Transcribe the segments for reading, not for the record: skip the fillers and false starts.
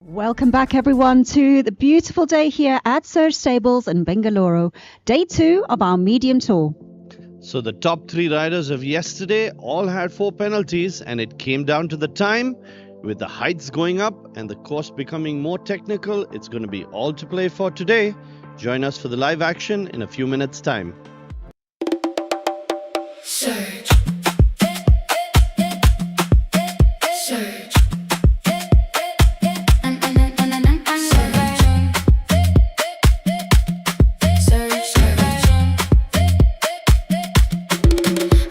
Welcome back, everyone, to the beautiful day here at Surge Stables in Bengaluru, day 2 of our medium tour. So the top 3 riders of yesterday all had 4 penalties, and it came down to the time. With the heights going up and the course becoming more technical, it's going to be all to play for today. Join us for the live action in a few minutes' time. Surge. Surge.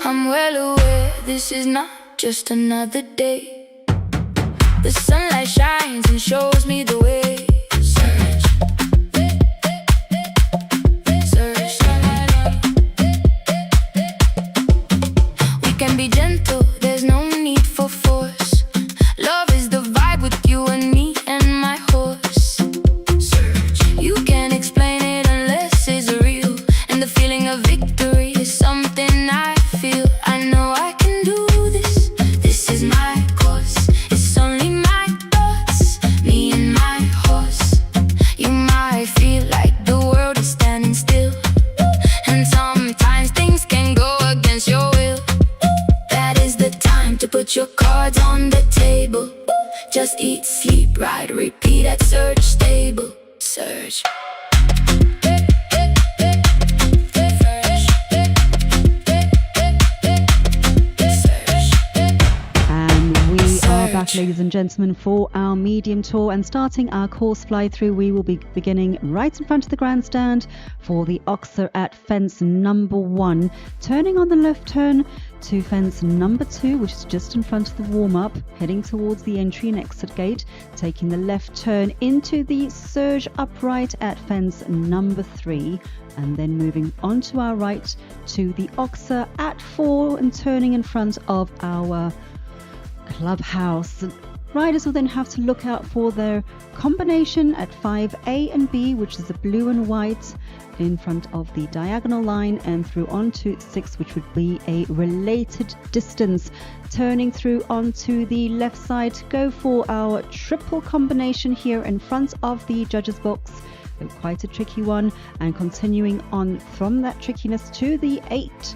I'm well aware this is not just another day. The sunlight shines and shows me the way. Surge. Surge. We can be gentle, there's no need for force. Love is the vibe with you and me and my horse. Surge. You can't explain it unless it's real. And the feeling of victory is something I feel. I know I can do this. This is my course. It's only my thoughts, me and my horse. You might feel like the world is standing still, and sometimes things can go against your will. That is the time to put your cards on the table. Just eat, sleep, ride, repeat at Surge Stable. Surge. Back, ladies and gentlemen, for our medium tour, and starting our course fly through, we will be beginning right in front of the grandstand for the Oxer at fence number 1, turning on the left turn to fence number 2, which is just in front of the warm-up, heading towards the entry and exit gate, taking the left turn into the Surge upright at fence number 3, and then moving on to our right to the Oxer at 4 and turning in front of our clubhouse. Riders will then have to look out for their combination at 5A and B, which is the blue and white in front of the diagonal line, and through onto 6, which would be a related distance. Turning through onto the left side to go for our triple combination here in front of the judges box. Quite a tricky one, and continuing on from that trickiness to the 8,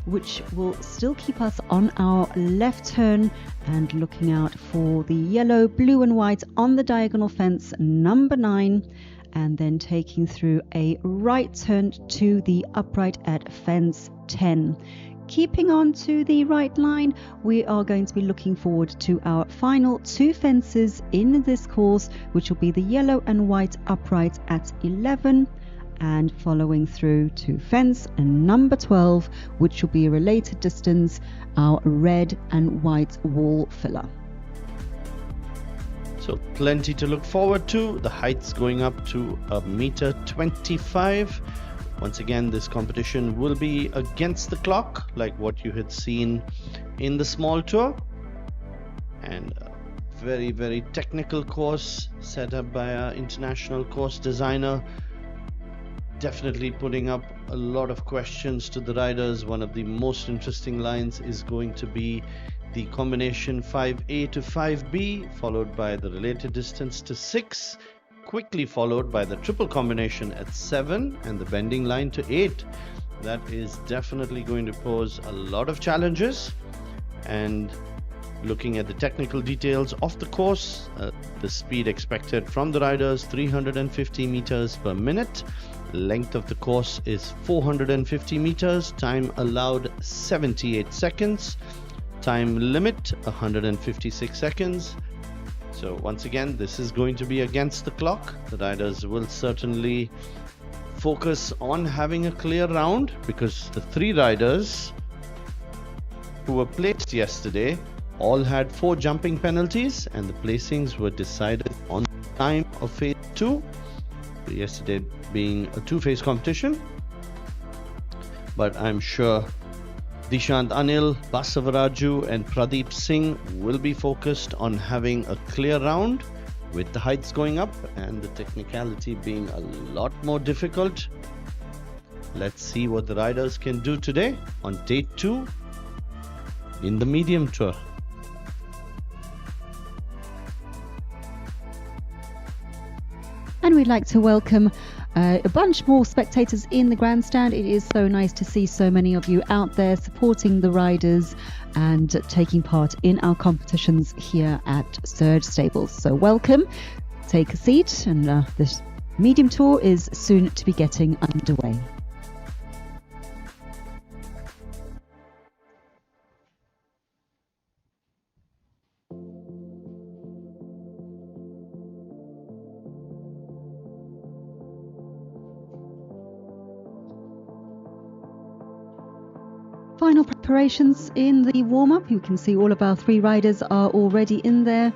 which will still keep us on our left turn, and looking out for the yellow, blue and white on the diagonal fence number 9, and then taking through a right turn to the upright at fence 10. Keeping on to the right line, we are going to be looking forward to our final 2 fences in this course, which will be the yellow and white upright at 11, and following through to fence number 12, which will be a related distance, our red and white wall filler. So plenty to look forward to. The heights going up to 1.25 meters. Once again, this competition will be against the clock, like what you had seen in the small tour, and a very, very technical course set up by our international course designer. Definitely putting up a lot of questions to the riders. One of the most interesting lines is going to be the combination 5A to 5B, followed by the related distance to 6, quickly followed by the triple combination at 7, and the bending line to 8. That is definitely going to pose a lot of challenges. And looking at the technical details of the course, the speed expected from the riders, 350 meters per minute. Length of the course is 450 meters. Time allowed 78 seconds. Time limit 156 seconds. So once again, this is going to be against the clock. The riders will certainly focus on having a clear round, because the 3 riders who were placed yesterday all had 4 jumping penalties, and the placings were decided on the time of phase 2. Yesterday being a 2-phase competition, but I'm sure Dishant, Anil, Basavraju and Pradeep Singh will be focused on having a clear round, with the heights going up and the technicality being a lot more difficult. Let's see what the riders can do today on day 2 in the medium tour. we'd like to welcome a bunch more spectators in the grandstand. It is so nice to see so many of you out there supporting the riders and taking part in our competitions here at Surge Stables. So welcome, take a seat, and this medium tour is soon to be getting underway. Final preparations in the warm-up. You can see all of our 3 riders are already in there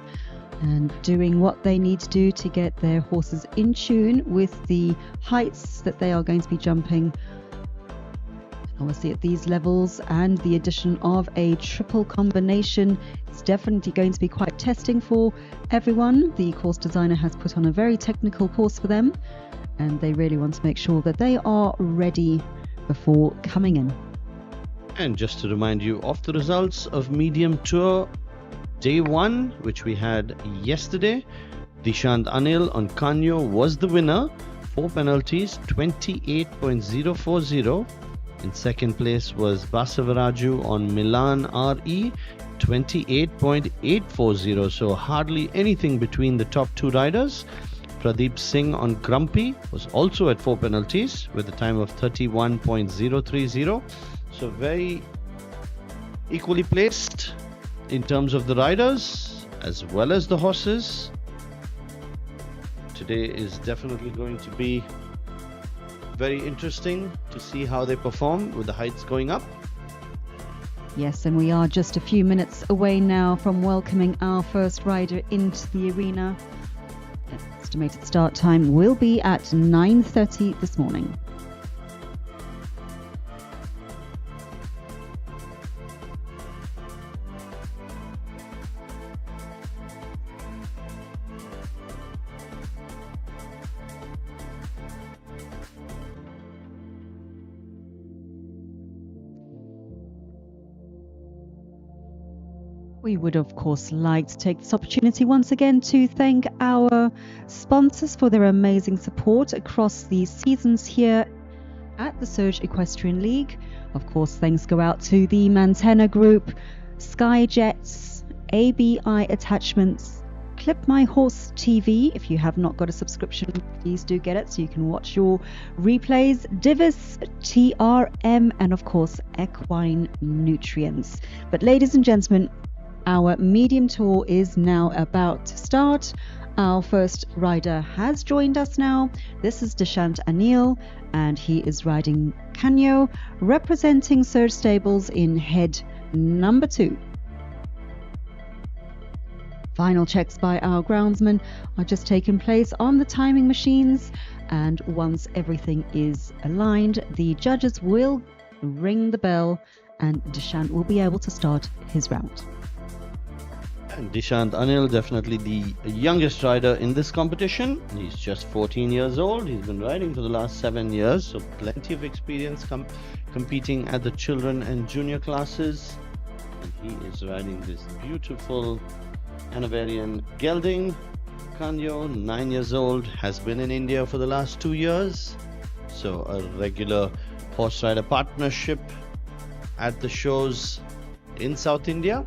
and doing what they need to do to get their horses in tune with the heights that they are going to be jumping. Obviously at these levels, and the addition of a triple combination is definitely going to be quite testing for everyone. The course designer has put on a very technical course for them, and they really want to make sure that they are ready before coming in. And just to remind you of the results of Medium Tour Day 1, which we had yesterday, Dishant Anil on Kanjo was the winner. 4 penalties, 28.040. In second place was Basavraju on Milan RE, 28.840. So hardly anything between the top 2 riders. Pradeep Singh on Grumpie was also at 4 penalties with a time of 31.030. So very equally placed in terms of the riders as well as the horses. Today is definitely going to be very interesting to see how they perform with the heights going up. Yes, and we are just a few minutes away now from welcoming our first rider into the arena. Estimated start time will be at 9:30 this morning. We would, of course, like to take this opportunity once again to thank our sponsors for their amazing support across the seasons here at the Surge Equestrian League. Of course, thanks go out to the Mantenna Group, Skyjets, ABI Attachments, Clip My Horse TV. If you have not got a subscription, please do get it so you can watch your replays. Divis, TRM, and of course, Equine Nutrients. But ladies and gentlemen, our medium tour is now about to start. Our first rider has joined us now. This is Dishant Anil, and he is riding Kanjo, representing Surge Stables in head number 2. Final checks by our groundsman are just taking place on the timing machines, and once everything is aligned, the judges will ring the bell and Dishant will be able to start his round. And Dishant Anil, definitely the youngest rider in this competition. He's just 14 years old. He's been riding for the last 7 years, so plenty of experience competing at the children and junior classes. And he is riding this beautiful Hanoverian gelding. Kanjo, 9 years old, has been in India for the last 2 years. So a regular horse rider partnership at the shows in South India.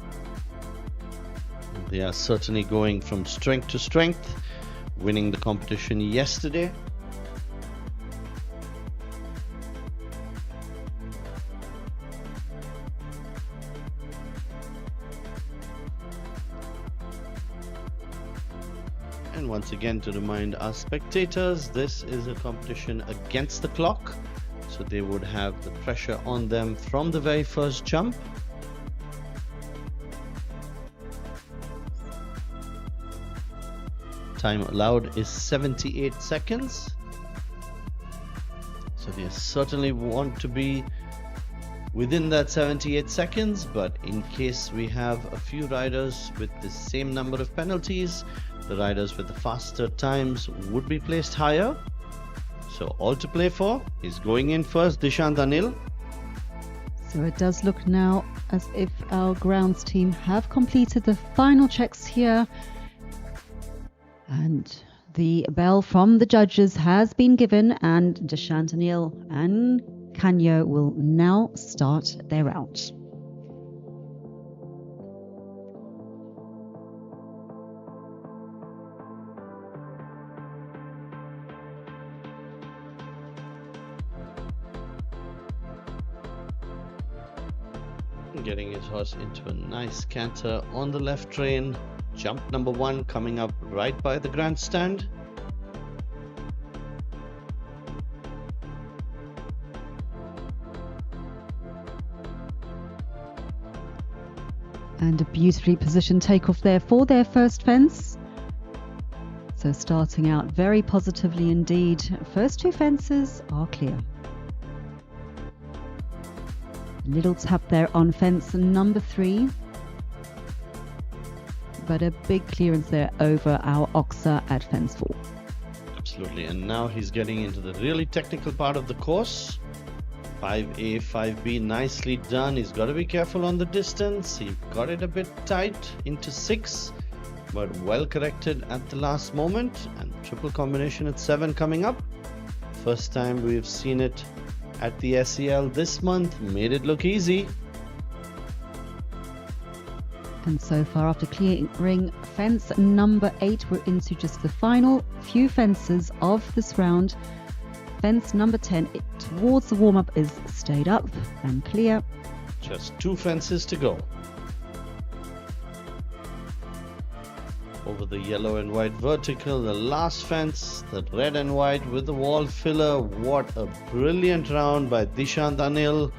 They are certainly going from strength to strength, winning the competition yesterday. And once again, to remind our spectators, this is a competition against the clock, so they would have the pressure on them from the very first jump. Time allowed is 78 seconds. So they certainly want to be within that 78 seconds, but in case we have a few riders with the same number of penalties, the riders with the faster times would be placed higher. So all to play for. He's going in first, Dishant Anil. So it does look now as if our grounds team have completed the final checks here. And The bell from the judges has been given, and Dishant, Anil and Kanjo will now start their round. Getting his horse into a nice canter on the left rein. Jump number 1 coming up right by the grandstand. And a beautifully positioned takeoff there for their first fence. So starting out very positively indeed. First 2 fences are clear. Little tap there on fence number 3. But a big clearance there over our oxer at fence 4. Absolutely, and now he's getting into the really technical part of the course. 5A, 5B, nicely done. He's got to be careful on the distance. He got it a bit tight into 6, but well corrected at the last moment. And triple combination at 7 coming up. First time we've seen it at the SEL this month. Made it look easy. And so far, after clearing fence number 8, we're into just the final few fences of this round. Fence number 10 towards the warm-up is stayed up and clear. Just 2 fences to go. Over the yellow and white vertical, the last fence, the red and white with the wall filler. What a brilliant round by Dishant. Anil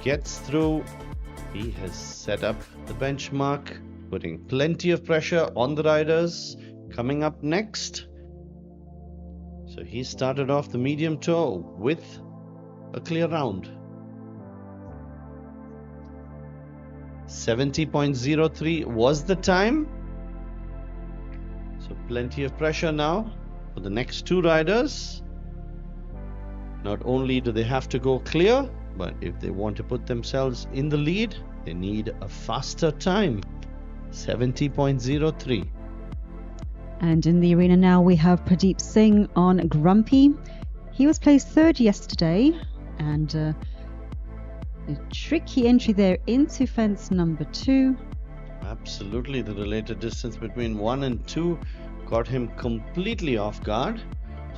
gets through. He has set up the benchmark, putting plenty of pressure on the riders. Coming up next, so he started off the medium tour with a clear round. 70.03 was the time. So plenty of pressure now for the next 2 riders. Not only do they have to go clear, but if they want to put themselves in the lead, they need a faster time. 70.03. And in the arena now we have Pradeep Singh on Grumpie. He was placed 3rd yesterday, and a tricky entry there into fence number 2. Absolutely, the related distance between 1 and 2 got him completely off guard.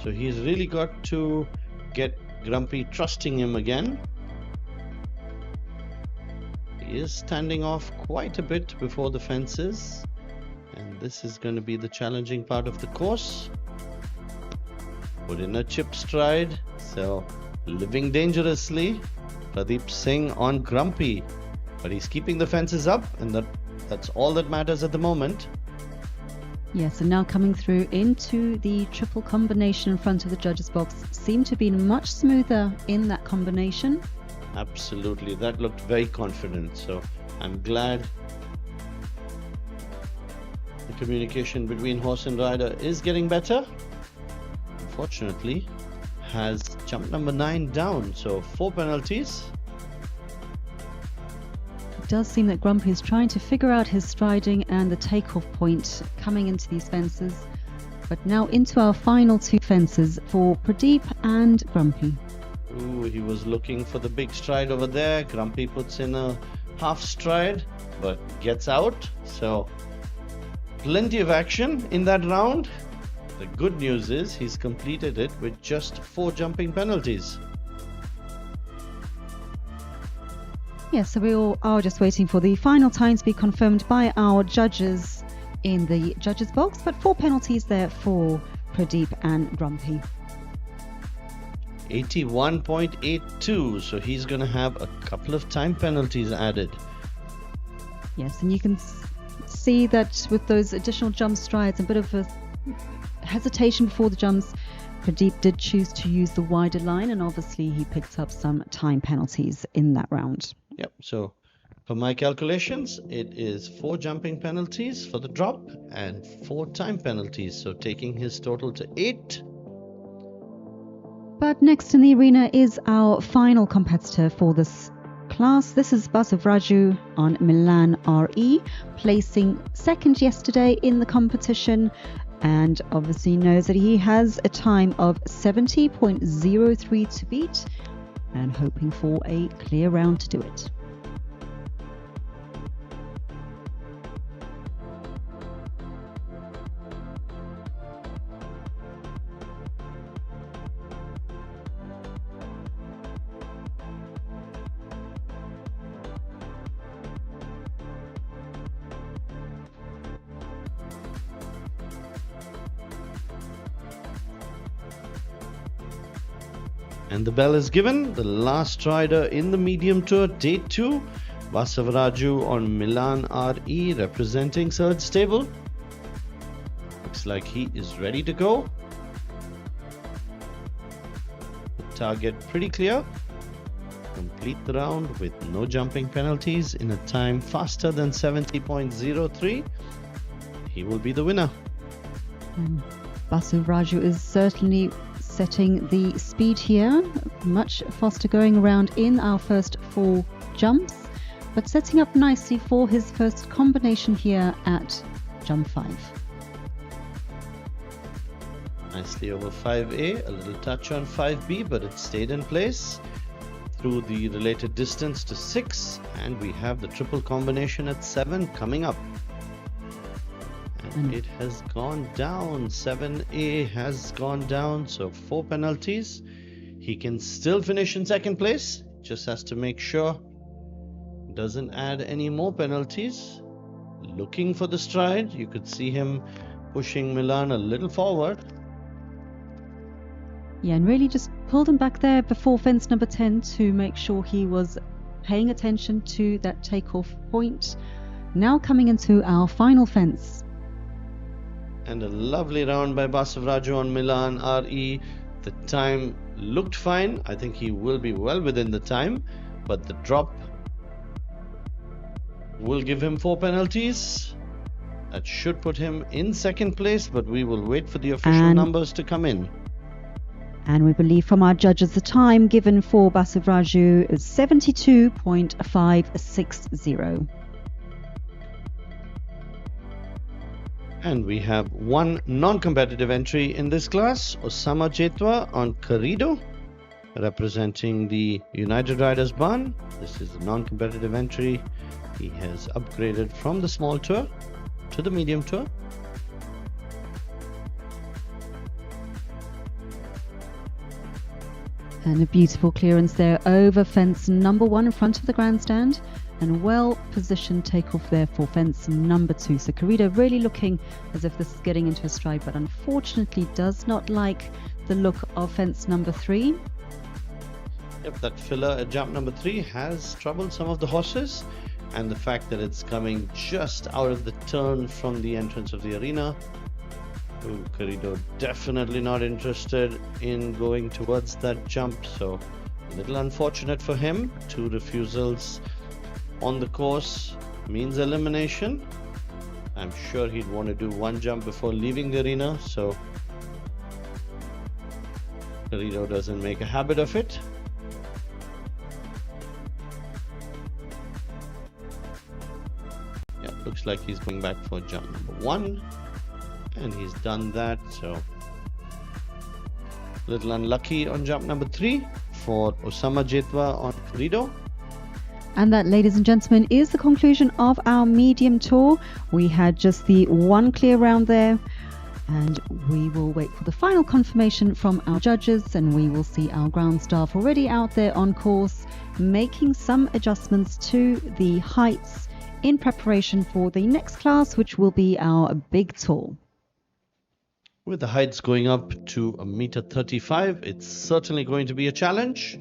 So he's really got to get Grumpie trusting him again. He is standing off quite a bit before the fences, and this is going to be the challenging part of the course. Put in a chip stride, so living dangerously. Pradeep Singh on Grumpie, but he's keeping the fences up, and that's all that matters at the moment. Yes, and now coming through into the triple combination in front of the judges box. Seemed to be much smoother in that combination. Absolutely, that looked very confident, so I'm glad the communication between horse and rider is getting better. Unfortunately, has jump number 9 down, so 4 penalties. It does seem that Grumpie is trying to figure out his striding and the takeoff point coming into these fences. But now into our final 2 fences for Pradeep and Grumpie. Ooh, he was looking for the big stride over there. Grumpie puts in a half stride, but gets out. So plenty of action in that round. The good news is he's completed it with just 4 jumping penalties. Yes, so we all are just waiting for the final time to be confirmed by our judges in the judges box, but 4 penalties there for Pradeep and Grumpie. 81.82, so he's going to have a couple of time penalties added. Yes, and you can see that with those additional jump strides, a bit of a hesitation before the jumps, Pradeep did choose to use the wider line, and obviously he picked up some time penalties in that round. Yep, so for my calculations, it is 4 jumping penalties for the drop and 4 time penalties, so taking his total to 8. But next in the arena is our final competitor for this class. This is Basavraju on Milan RE, placing 2nd yesterday in the competition. and obviously knows that he has a time of 70.03 to beat, and hoping for a clear round to do it. And the bell is given. The last rider in the medium tour, day 2, Basavraju on Milan RE, representing third stable. Looks like he is ready to go. The target pretty clear. Complete the round with no jumping penalties in a time faster than 70.03. He will be the winner. Basavraju is certainly setting the speed here, much faster going around in our first 4 jumps, but setting up nicely for his first combination here at jump 5. Nicely over 5A, a little touch on 5B, but it stayed in place through the related distance to 6, and we have the triple combination at 7 coming up. And it has gone down. 7A has gone down, so 4 penalties. He can still finish in second place, just has to make sure doesn't add any more penalties. Looking for the stride. You could see him pushing Milan a little forward. Yeah, and really just pulled him back there before fence number 10 to make sure he was paying attention to that takeoff point. Now coming into our final fence. And a lovely round by Basavraju on Milan RE. The time looked fine. I think he will be well within the time, but the drop will give him 4 penalties. That should put him in second place, but we will wait for the official numbers to come in. And we believe from our judges the time given for Basavraju is 72.560. And we have one non-competitive entry in this class, Osama Jetwa on Carrido, representing the United Riders Barn. This is a non-competitive entry. He has upgraded from the small tour to the medium tour. And a beautiful clearance there over fence number 1 in front of the grandstand. And well positioned takeoff there for fence number 2. So Carrido really looking as if this is getting into a stride, but unfortunately does not like the look of fence number 3. Yep, that filler at jump number 3 has troubled some of the horses, and the fact that it's coming just out of the turn from the entrance of the arena. Ooh, Carrido definitely not interested in going towards that jump, so a little unfortunate for him. 2 refusals on the course means elimination. I'm sure he'd want to do 1 jump before leaving the arena, so Carrido doesn't make a habit of it. Yeah, looks like he's going back for jump number 1, and he's done that, so a little unlucky on jump number 3 for Osama Jetwa on Carrido. And that, ladies and gentlemen, is the conclusion of our medium tour. We had just the 1 clear round there, and we will wait for the final confirmation from our judges, and we will see our ground staff already out there on course making some adjustments to the heights in preparation for the next class, which will be our big tour. With the heights going up to 1.35 m, it's certainly going to be a challenge.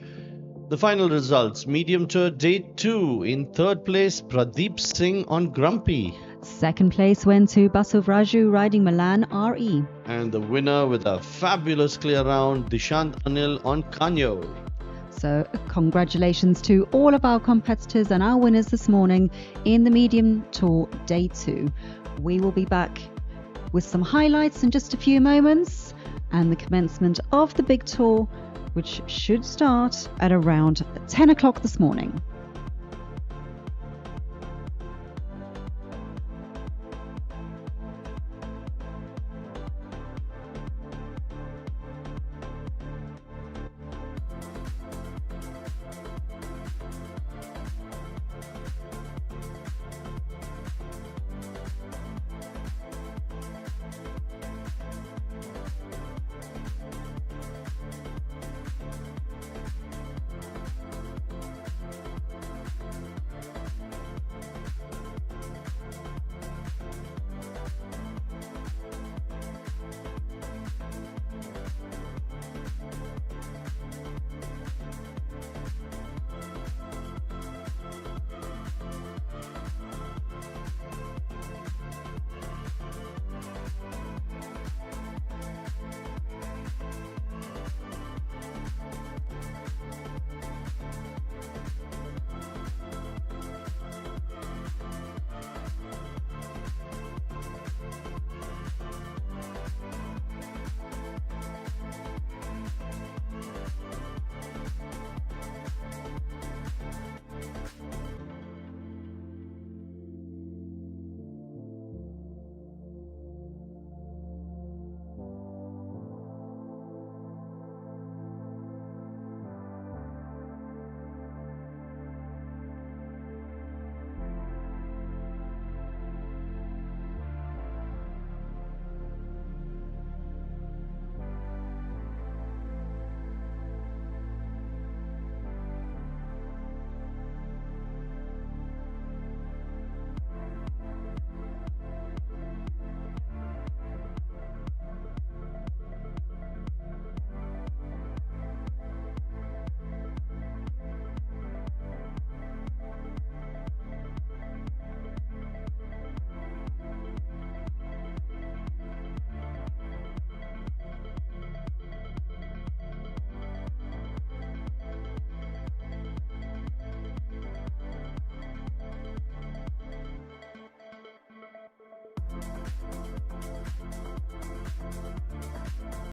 The final results: medium tour day 2. In third place, Pradeep Singh on Grumpie. Second place went to Basavraju riding Milan RE. And the winner with a fabulous clear round, Dishant Anil on Kanjo. So congratulations to all of our competitors and our winners this morning in the medium tour day 2. We will be back with some highlights in just a few moments and the commencement of the big tour, which should start at around 10 o'clock this morning.